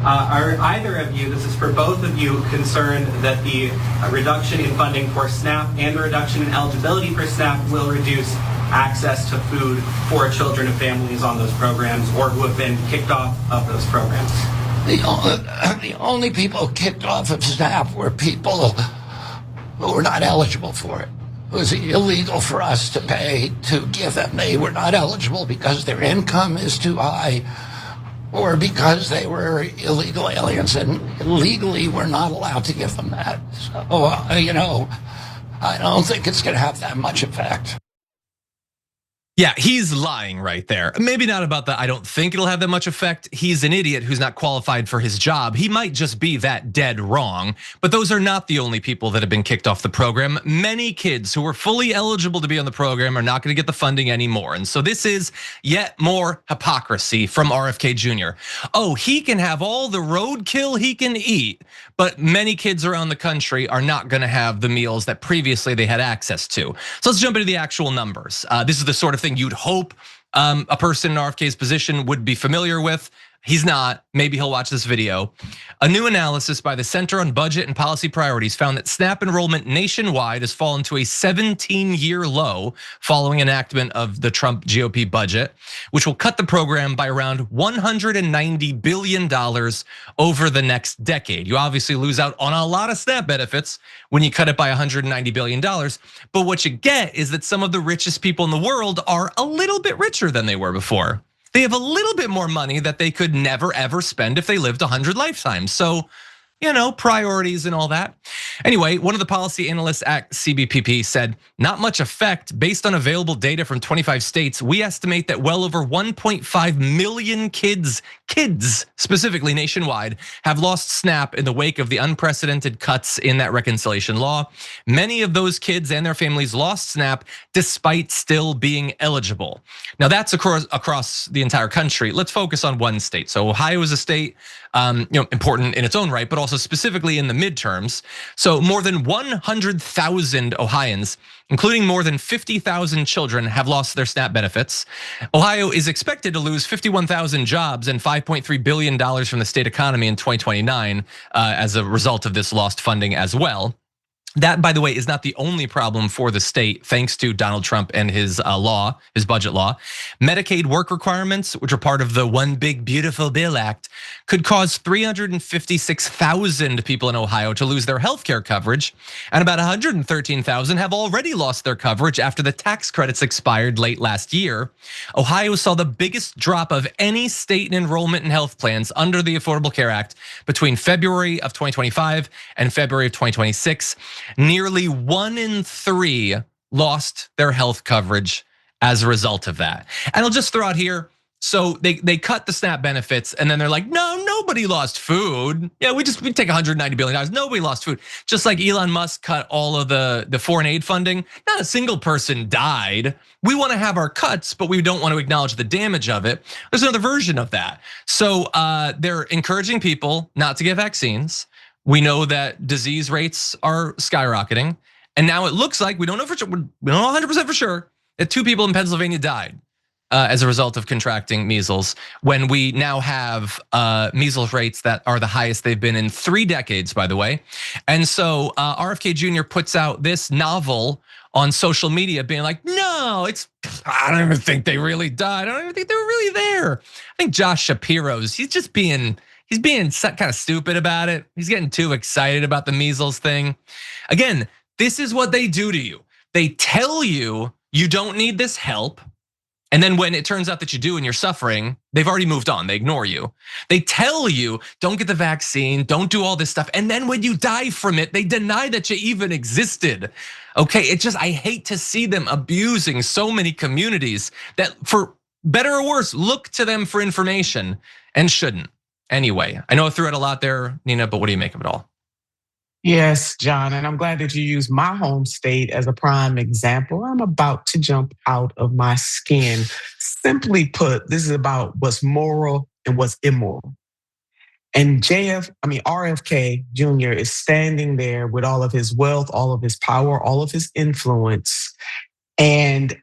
Are either of you, this is for both of you, concerned that the reduction in funding for SNAP and the reduction in eligibility for SNAP will reduce access to food for children and families on those programs or who have been kicked off of those programs? The only people kicked off of SNAP were people who were not eligible for it. It was illegal for us to pay to give them. They were not eligible because their income is too high or because they were illegal aliens, and legally we're not allowed to give them that. So, I don't think it's going to have that much effect. Yeah, he's lying right there. Maybe not about the I don't think it'll have that much effect. He's an idiot who's not qualified for his job. He might just be that dead wrong, but those are not the only people that have been kicked off the program. Many kids who were fully eligible to be on the program are not going to get the funding anymore. And so this is yet more hypocrisy from RFK Jr. Oh, he can have all the roadkill he can eat, but many kids around the country are not going to have the meals that previously they had access to. So let's jump into the actual numbers. This is the sort of thing you'd hope a person in RFK's position would be familiar with. He's not. Maybe he'll watch this video. A new analysis by the Center on Budget and Policy Priorities found that SNAP enrollment nationwide has fallen to a 17-year low following enactment of the Trump GOP budget, which will cut the program by around $190 billion over the next decade. You obviously lose out on a lot of SNAP benefits when you cut it by $190 billion. But what you get is that some of the richest people in the world are a little bit richer than they were before. They have a little bit more money that they could never ever spend if they lived 100 lifetimes. So, priorities and all that. Anyway, one of the policy analysts at CBPP said, not much effect based on available data from 25 states. We estimate that well over 1.5 million kids specifically nationwide have lost SNAP in the wake of the unprecedented cuts in that reconciliation law. Many of those kids and their families lost SNAP despite still being eligible. Now that's across the entire country. Let's focus on one state. So Ohio is a state, important in its own right, but also specifically in the midterms. So more than 100,000 Ohioans, including more than 50,000 children, have lost their SNAP benefits. Ohio is expected to lose 51,000 jobs and $5.3 billion from the state economy in 2029 as a result of this lost funding as well. That, by the way, is not the only problem for the state, thanks to Donald Trump and his law, his budget law. Medicaid work requirements, which are part of the One Big Beautiful Bill Act, could cause 356,000 people in Ohio to lose their health care coverage, and about 113,000 have already lost their coverage after the tax credits expired late last year. Ohio saw the biggest drop of any state in enrollment in health plans under the Affordable Care Act between February of 2025 and February of 2026. Nearly 1 in 3 lost their health coverage as a result of that. And I'll just throw out here, so they cut the SNAP benefits and then they're like, no, nobody lost food. Yeah, we take $190 billion, nobody lost food. Just like Elon Musk cut all of the foreign aid funding, not a single person died. We wanna have our cuts, but we don't want to acknowledge the damage of it. There's another version of that. So they're encouraging people not to get vaccines. We know that disease rates are skyrocketing. And now it looks like, we don't know 100% for sure, that 2 people in Pennsylvania died as a result of contracting measles, when we now have measles rates that are the highest they've been in 3 decades, by the way. And so RFK Jr. puts out this novel on social media being like, no, I don't even think they really died. I don't even think they were really there. I think Josh Shapiro's, he's being kind of stupid about it. He's getting too excited about the measles thing. Again, this is what they do to you. They tell you you don't need this help. And then when it turns out that you do and you're suffering, they've already moved on, they ignore you. They tell you, don't get the vaccine, don't do all this stuff. And then when you die from it, they deny that you even existed. Okay, I hate to see them abusing so many communities that, for better or worse, look to them for information and shouldn't. Anyway, I know I threw out a lot there, Nina, but what do you make of it all? Yes, John, and I'm glad that you used my home state as a prime example. I'm about to jump out of my skin. Simply put, this is about what's moral and what's immoral. And RFK Jr. is standing there with all of his wealth, all of his power, all of his influence, and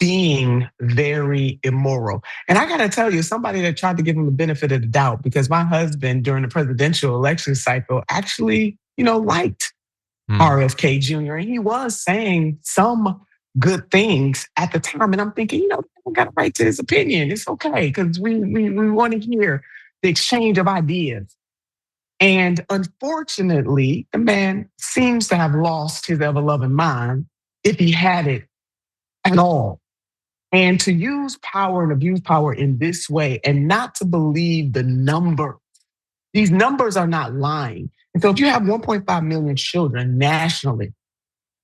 being very immoral. And I gotta tell you, somebody that tried to give him the benefit of the doubt, because my husband during the presidential election cycle actually, liked RFK Jr. And he was saying some good things at the time. And I'm thinking, I got a right to his opinion. It's okay, because we want to hear the exchange of ideas. And unfortunately, the man seems to have lost his ever-loving mind, if he had it at all. And to use power and abuse power in this way and not to believe the number. These numbers are not lying. And so if you have 1.5 million children nationally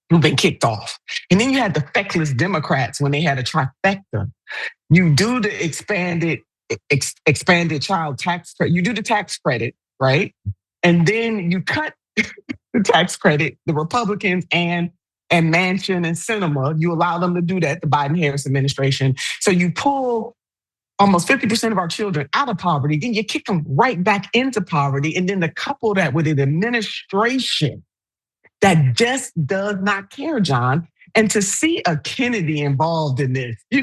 who've been kicked off, and then you had the feckless Democrats when they had a trifecta, you do the expanded child tax credit, you do the tax credit, right? And then you cut the tax credit, the Republicans and Manchin and Sinema, you allow them to do that, the Biden-Harris administration. So you pull almost 50% of our children out of poverty, then you kick them right back into poverty, and then to couple that with an administration that just does not care, John. And to see a Kennedy involved in this, you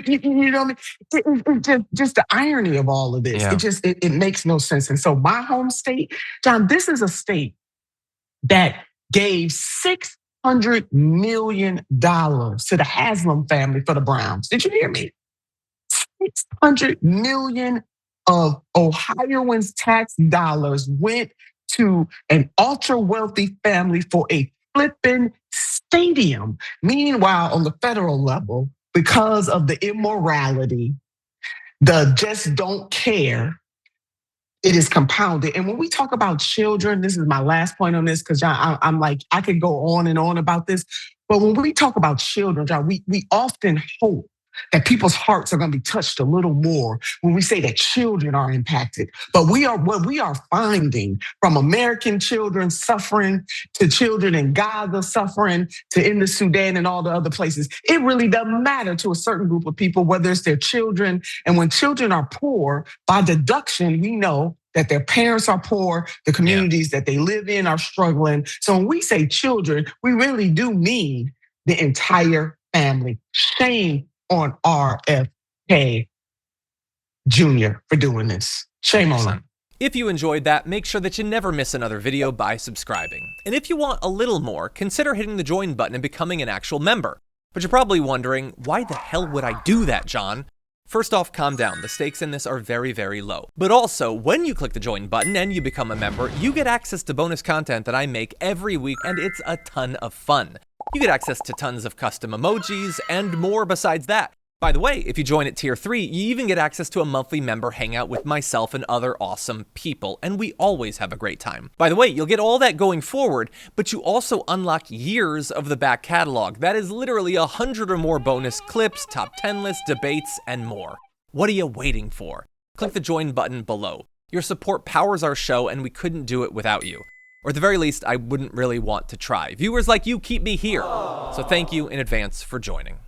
know what I mean? It's just the irony of all of this. Yeah. It makes no sense. And so my home state, John, this is a state that gave $600 million to the Haslam family for the Browns. Did you hear me? $600 million of Ohioans' tax dollars went to an ultra wealthy family for a flipping stadium. Meanwhile, on the federal level, because of the immorality, the just don't care, it is compounded. And when we talk about children, this is my last point on this, because I'm like, I could go on and on about this. But when we talk about children, John, we often hope that people's hearts are going to be touched a little more when we say that children are impacted. But what we are finding, from American children suffering to children in Gaza suffering to in the Sudan and all the other places, it really doesn't matter to a certain group of people whether it's their children. And when children are poor, by deduction, we know that their parents are poor, the communities that they live in are struggling. So when we say children, we really do mean the entire family. Shame on RFK Jr. for doing this. Shame on him. If you enjoyed that, make sure that you never miss another video by subscribing. And if you want a little more, consider hitting the join button and becoming an actual member. But you're probably wondering, why the hell would I do that, John? First off, calm down. The stakes in this are very, very low. But also, when you click the join button and you become a member, you get access to bonus content that I make every week, and it's a ton of fun. You get access to tons of custom emojis and more besides that. By the way, if you join at tier 3, you even get access to a monthly member hangout with myself and other awesome people, and we always have a great time. By the way, you'll get all that going forward, but you also unlock years of the back catalog. That is literally 100 or more bonus clips, top 10 lists, debates, and more. What are you waiting for? Click the join button below. Your support powers our show, and we couldn't do it without you. Or at the very least, I wouldn't really want to try. Viewers like you keep me here. So thank you in advance for joining.